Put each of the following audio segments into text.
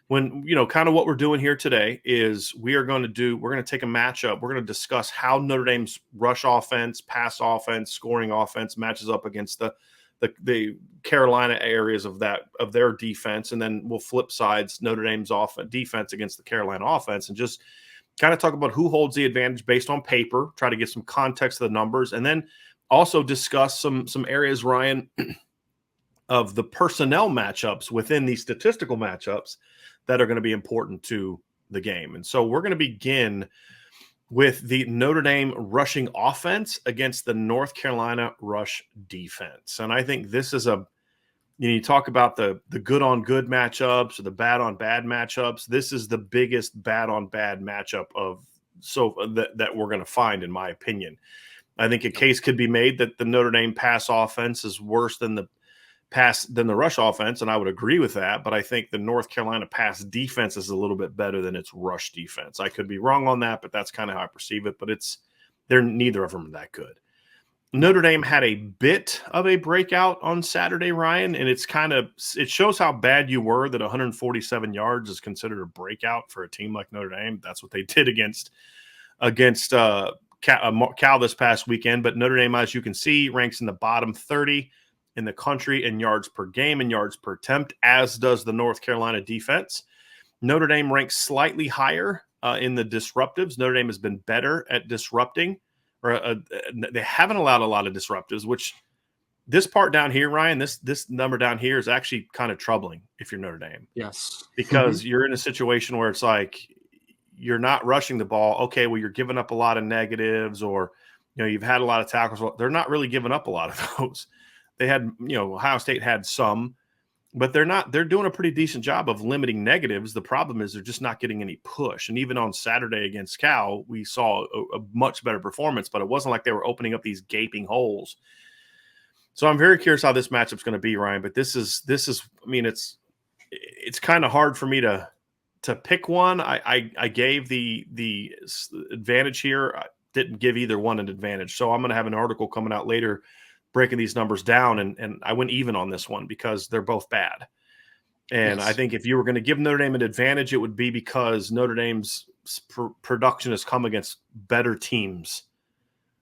when, kind of what we're doing here today is we're going to take a matchup. We're going to discuss how Notre Dame's rush offense, pass offense, scoring offense matches up against the Carolina areas of their defense. And then we'll flip sides Notre Dame's defense against the Carolina offense and just kind of talk about who holds the advantage based on paper, try to get some context of the numbers, and then also discuss some areas, Ryan, of the personnel matchups within these statistical matchups that are going to be important to the game. And so we're going to begin with the Notre Dame rushing offense against the North Carolina rush defense. And I think this is you talk about the good on good matchups or the bad on bad matchups. This is the biggest bad on bad matchup that we're going to find, in my opinion. I think a case could be made that the Notre Dame pass offense is worse than the rush offense, and I would agree with that. But I think the North Carolina pass defense is a little bit better than its rush defense. I could be wrong on that, but that's kind of how I perceive it. But they're neither of them that good. Notre Dame had a bit of a breakout on Saturday, Ryan, and it shows how bad you were that 147 yards is considered a breakout for a team like Notre Dame. That's what they did against Cal this past weekend. But Notre Dame, as you can see, ranks in the bottom 30 in the country in yards per game and yards per attempt, as does the North Carolina defense. Notre Dame ranks slightly higher in the disruptives. Notre Dame has been better at disrupting, or they haven't allowed a lot of disruptives, which this part down here, Ryan, this number down here is actually kind of troubling if you're Notre Dame. Yes. Because you're in a situation where it's like you're not rushing the ball. Okay, well, you're giving up a lot of negatives, or you've had a lot of tackles. Well, they're not really giving up a lot of those. They had, Ohio State had some, but they're doing a pretty decent job of limiting negatives. The problem is they're just not getting any push. And even on Saturday against Cal, we saw a much better performance, but it wasn't like they were opening up these gaping holes. So I'm very curious how this matchup's going to be, Ryan, but this is, I mean, it's kind of hard for me to pick one. I gave the advantage here. I didn't give either one an advantage. So I'm going to have an article coming out later breaking these numbers down, and I went even on this one because they're both bad. And yes. I think if you were going to give Notre Dame an advantage, it would be because Notre Dame's production has come against better teams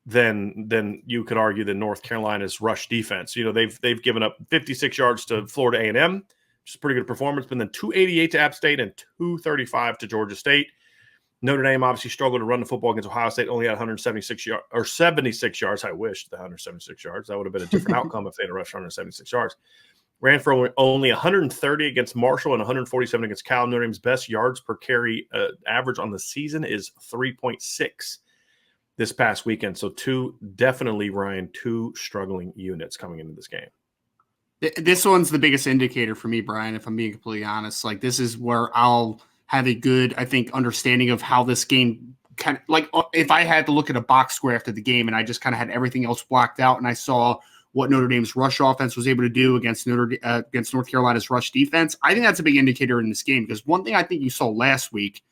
than you could argue than North Carolina's rush defense. They've given up 56 yards to Florida A&M, which is a pretty good performance, but then 288 to App State and 235 to Georgia State. Notre Dame obviously struggled to run the football against Ohio State, only had 176 yards or 76 yards. I wish the 176 yards. That would have been a different outcome if they had rushed 176 yards. Ran for only 130 against Marshall and 147 against Cal. Notre Dame's best yards per carry average on the season is 3.6 this past weekend. So two struggling units coming into this game. This one's the biggest indicator for me, Brian, if I'm being completely honest. Like, this is where I'll have a good, I think, understanding of how this game kind of, like, if I had to look at a box score after the game and I just kind of had everything else blocked out and I saw what Notre Dame's rush offense was able to do against North Carolina's rush defense, I think that's a big indicator in this game, because one thing I think you saw last week,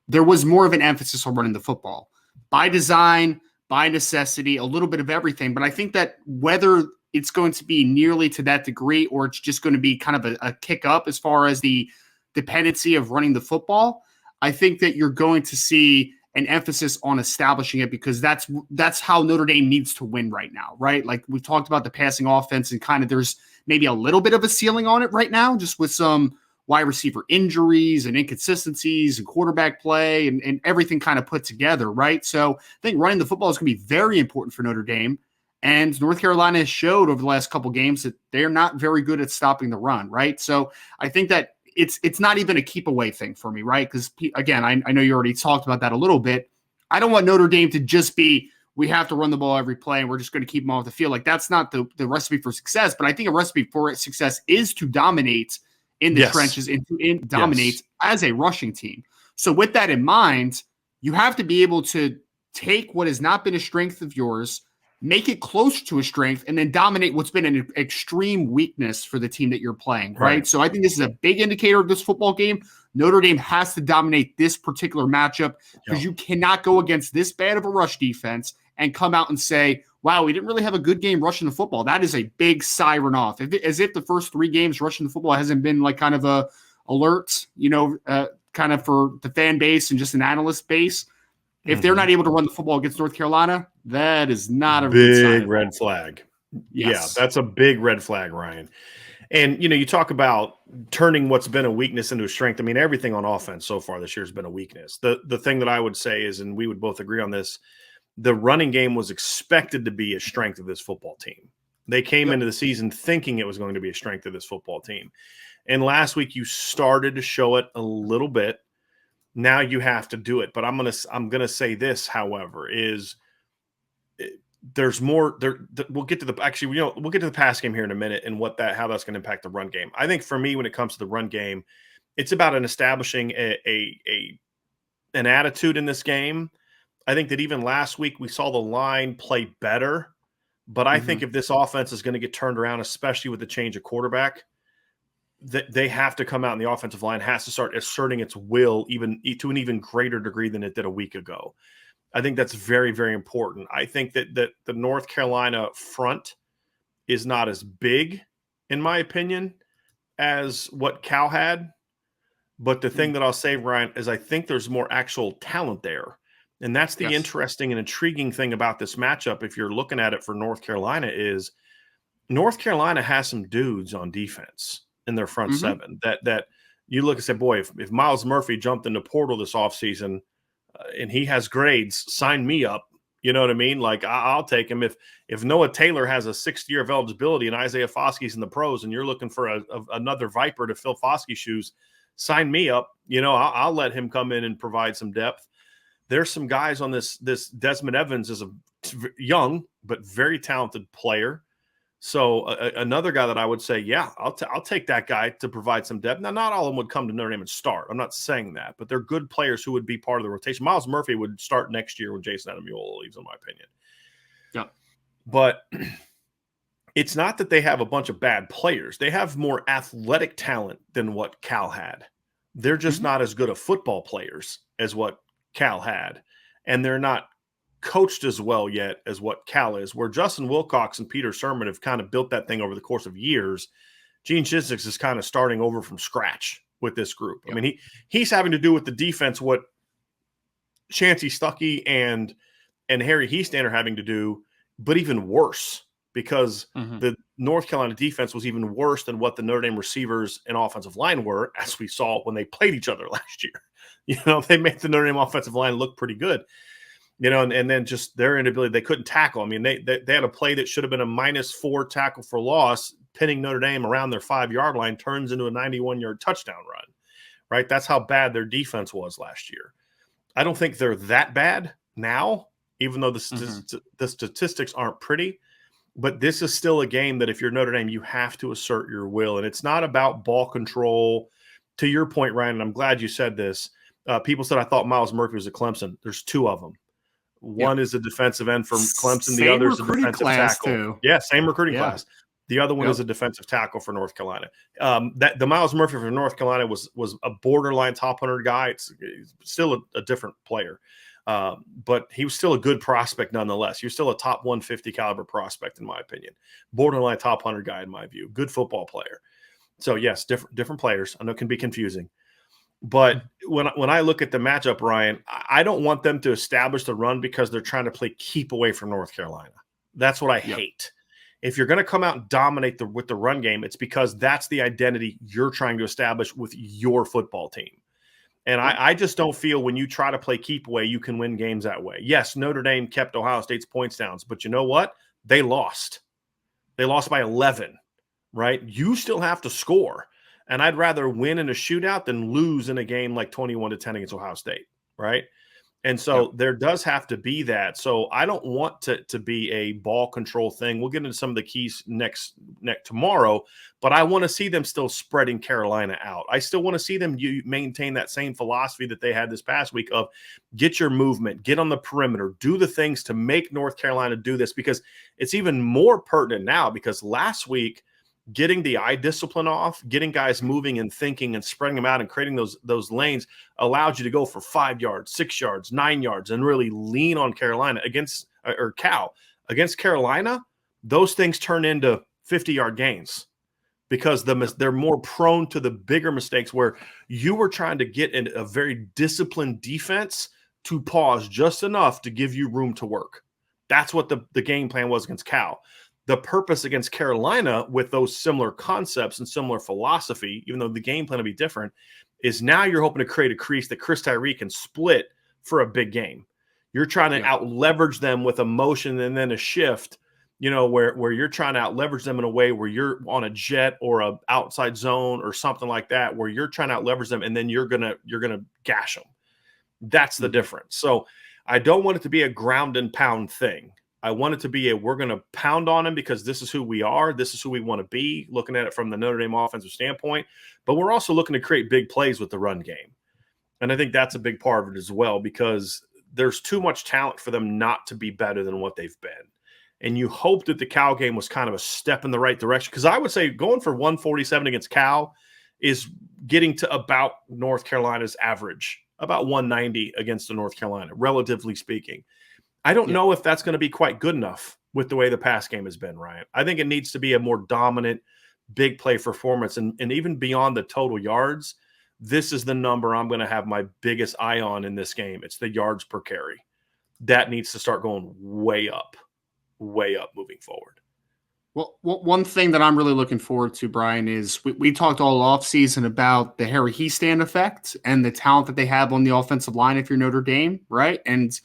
there was more of an emphasis on running the football by design, by necessity, a little bit of everything. But I think that whether it's going to be nearly to that degree or it's just going to be kind of a kick up as far as the dependency of running the football, I think that you're going to see an emphasis on establishing it, because that's how Notre Dame needs to win right now, right? Like, we've talked about the passing offense and kind of there's maybe a little bit of a ceiling on it right now, just with some wide receiver injuries and inconsistencies and quarterback play and everything kind of put together, right? So I think running the football is going to be very important for Notre Dame. And North Carolina has showed over the last couple games that they're not very good at stopping the run, right? So I think that it's not even a keep away thing for me, right? Because, again, I know you already talked about that a little bit. I don't want Notre Dame to just be, we have to run the ball every play and we're just going to keep them off the field. Like, that's not the recipe for success. But I think a recipe for success is to dominate in the trenches and to dominate as a rushing team. So with that in mind, you have to be able to take what has not been a strength of yours, make it close to a strength, and then dominate what's been an extreme weakness for the team that you're playing, right? So I think this is a big indicator of this football game. Notre Dame has to dominate this particular matchup, because you cannot go against this bad of a rush defense and come out and say, wow, we didn't really have a good game rushing the football. That is a big siren off. As if the first three games rushing the football hasn't been like kind of alerts, kind of for the fan base and just an analyst base. If they're not able to run the football against North Carolina, that is not a good sign. Big red flag. Yes. Yeah, that's a big red flag, Ryan. And, you talk about turning what's been a weakness into a strength. I mean, everything on offense so far this year has been a weakness. The thing that I would say is, and we would both agree on this, the running game was expected to be a strength of this football team. They came into the season thinking it was going to be a strength of this football team. And last week you started to show it a little bit. Now you have to do it. But I'm gonna say this, however, is there's more there. We'll get to the pass game here in a minute and how that's going to impact the run game. I think for me, when it comes to the run game, it's about establishing an attitude in this game. I think that even last week we saw the line play better, but I think if this offense is going to get turned around, especially with the change of quarterback, that they have to come out and the offensive line has to start asserting its will even to an even greater degree than it did a week ago. I think that's very, very important. I think that the North Carolina front is not as big, in my opinion, as what Cal had. But the thing that I'll say, Ryan, is I think there's more actual talent there. And that's the interesting and intriguing thing about this matchup, if you're looking at it for North Carolina, is North Carolina has some dudes on defense in their front seven that you look and say, boy, if Miles Murphy jumped in the portal this offseason, and he has grades, sign me up. You know what I mean? Like, I'll take him. If Noah Taylor has a 6th year of eligibility and Isaiah Foskey's in the pros and you're looking for another Viper to fill Foskey's shoes, sign me up. I'll let him come in and provide some depth. There's some guys on this. Desmond Evans is a young but very talented player. So another guy that I would say, yeah, I'll take that guy to provide some depth. Now, not all of them would come to Notre Dame and start. I'm not saying that, but they're good players who would be part of the rotation. Miles Murphy would start next year when Jason Ademilola leaves, in my opinion. Yeah. But it's not that they have a bunch of bad players. They have more athletic talent than what Cal had. They're just not as good of football players as what Cal had. And they're not coached as well yet as what Cal is, where Justin Wilcox and Peter Sherman have kind of built that thing over the course of years. Gene Chiswick is kind of starting over from scratch with this group. I mean, he's having to do with the defense what Chancey Stuckey and Harry Heastand are having to do, but even worse, because the North Carolina defense was even worse than what the Notre Dame receivers and offensive line were, as we saw when they played each other last year. They made the Notre Dame offensive line look pretty good. And then just their inability, they couldn't tackle. I mean, they had a play that should have been a -4 tackle for loss, pinning Notre Dame around their 5-yard line, turns into a 91-yard touchdown run, right? That's how bad their defense was last year. I don't think they're that bad now, even though the statistics aren't pretty. But this is still a game that if you're Notre Dame, you have to assert your will. And it's not about ball control. To your point, Ryan, and I'm glad you said this, people said I thought Miles Murphy was at Clemson. There's 2 of them. One is a defensive end from Clemson. The other is a defensive tackle. Too. Yeah, same recruiting class. The other one is a defensive tackle for North Carolina. That the Miles Murphy for North Carolina was a borderline top 100 guy. It's still a different player, but he was still a good prospect nonetheless. He was still a top 150 caliber prospect in my opinion. Borderline top 100 guy in my view. Good football player. So yes, different players. I know it can be confusing. But when I look at the matchup, Ryan, I don't want them to establish the run because they're trying to play keep away from North Carolina. That's what I hate. If you're going to come out and dominate with the run game, it's because that's the identity you're trying to establish with your football team. And I just don't feel when you try to play keep away, you can win games that way. Yes, Notre Dame kept Ohio State's points down, but you know what? They lost. They lost by 11, right? You still have to score. And I'd rather win in a shootout than lose in a game like 21-10 against Ohio State, right? And so there does have to be that. So I don't want to be a ball control thing. We'll get into some of the keys next tomorrow, but I want to see them still spreading Carolina out. I still want to see them maintain that same philosophy that they had this past week of get your movement, get on the perimeter, do the things to make North Carolina do this, because it's even more pertinent now because last week, getting the eye discipline off, getting guys moving and thinking and spreading them out and creating those lanes allowed you to go for 5 yards, 6 yards, 9 yards, and really lean on Carolina against Cal. Against Carolina, those things turn into 50-yard gains. because they're more prone to the bigger mistakes where you were trying to get in a very disciplined defense to pause just enough to give you room to work. That's what the game plan was against Cal. The purpose against Carolina with those similar concepts and similar philosophy, even though the game plan will be different, is now you're hoping to create a crease that Chris Tyree can split for a big game. You're trying to out leverage them with a motion and then a shift, where you're trying to out leverage them in a way where you're on a jet or a outside zone or something like that, where you're trying to out leverage them and then you're gonna gash them. That's the difference. So I don't want it to be a ground and pound thing. I want it to be we're going to pound on them because this is who we are. This is who we want to be, looking at it from the Notre Dame offensive standpoint. But we're also looking to create big plays with the run game. And I think that's a big part of it as well, because there's too much talent for them not to be better than what they've been. And you hope that the Cal game was kind of a step in the right direction. Because I would say going for 147 against Cal is getting to about North Carolina's average, about 190 against the North Carolina, relatively speaking. I don't know if that's going to be quite good enough with the way the pass game has been, Ryan. I think it needs to be a more dominant, big play performance. And even beyond the total yards, this is the number I'm going to have my biggest eye on in this game. It's the yards per carry. That needs to start going way up moving forward. Well, one thing that I'm really looking forward to, Brian, is we talked all offseason about the Harry Hiestand effect and the talent that they have on the offensive line if you're Notre Dame, right? And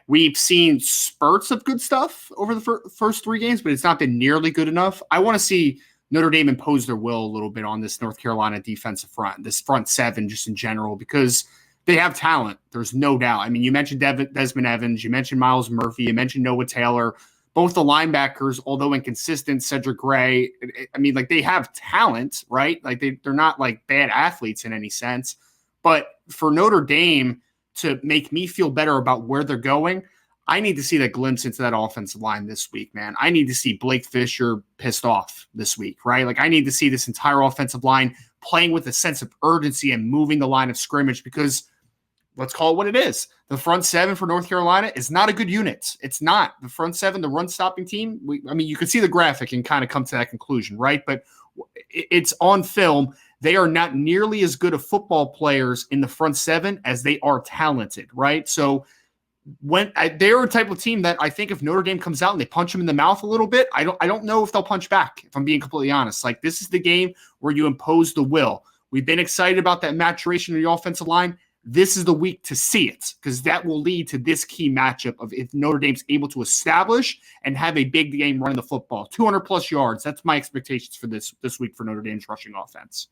we've seen spurts of good stuff over the first 3 games, but it's not been nearly good enough. I want to see Notre Dame impose their will a little bit on this North Carolina defensive front, this front 7 just in general, because they have talent. There's no doubt. I mean, you mentioned Desmond Evans, you mentioned Miles Murphy, you mentioned Noah Taylor. Both the linebackers, although inconsistent, Cedric Gray, I mean, like, they have talent, right? Like, they're not like bad athletes in any sense. But for Notre Dame to make me feel better about where they're going, I need to see that glimpse into that offensive line this week, man. I need to see Blake Fisher pissed off this week, right? Like, I need to see this entire offensive line playing with a sense of urgency and moving the line of scrimmage, because let's call it what it is. The front 7 for North Carolina is not a good unit. It's not. The front 7, the run-stopping team, you can see the graphic and kind of come to that conclusion, right? But it's on film. They are not nearly as good of football players in the front 7 as they are talented, right? So they're a type of team that I think if Notre Dame comes out and they punch them in the mouth a little bit, I don't know if they'll punch back, if I'm being completely honest. Like, this is the game where you impose the will. We've been excited about that maturation of the offensive line. This is the week to see it, because that will lead to this key matchup of if Notre Dame's able to establish and have a big game running the football. 200-plus yards. That's my expectations for this week for Notre Dame's rushing offense.